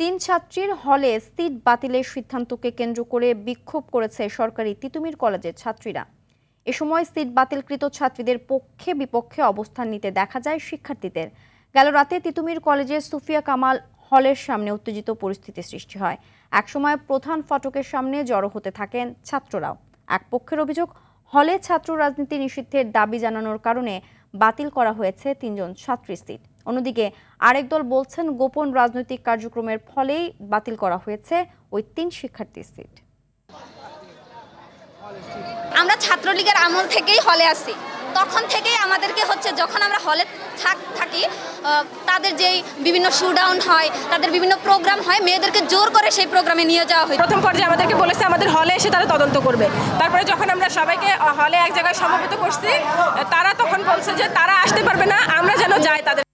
তিন ছাত্রীর হলে সিট বাতিলের সিদ্ধান্তকে কেন্দ্র করে বিক্ষোভ করেছে সরকারি তিতুমির কলেজের ছাত্রীরা। এ সময় সিট বাতিলকৃত ছাত্রীদের পক্ষে বিপক্ষে অবস্থান নিতে দেখা যায় শিক্ষার্থীদের। গেল রাতে তিতুমির কলেজের সুফিয়া কামাল হলের সামনে উত্তেজিত পরিস্থিতি সৃষ্টি হয়। একসময় প্রধান ফটকের সামনে জড়ো হতে থাকেন ছাত্ররাও। এক পক্ষের অভিযোগ, হলে ছাত্র রাজনীতি নিষিদ্ধের দাবি জানানোর কারণে বাতিল করা হয়েছে তিনজন ছাত্রীর সিট। অন্যদিকে আরেক দল বলছেন, গোপন রাজনৈতিক কার্যক্রমের ফলেই বাতিল করা হয়েছে ওই তিন শিক্ষার্থীর সিট। আমরা ছাত্রলীগের আমল থেকেই হলে আসি, তখন থেকেই আমাদেরকে যখন আমরা হলে থাকি তাদের যেই বিভিন্ন শুডাউন হয়, তাদের বিভিন্ন প্রোগ্রাম হয়, মেয়েদেরকে জোর করে সেই প্রোগ্রামে নিয়ে যাওয়া হয়। প্রথম পর্যায়ে আমাদেরকে বলেছে আমাদের হলে এসে তারা তদন্ত করবে। তারপরে যখন আমরা সবাইকে হলে এক জায়গায় সমবেত করছি, তারা তখন বলছে যে তারা আসতে পারবে না, আমরা যেন যাই তাদের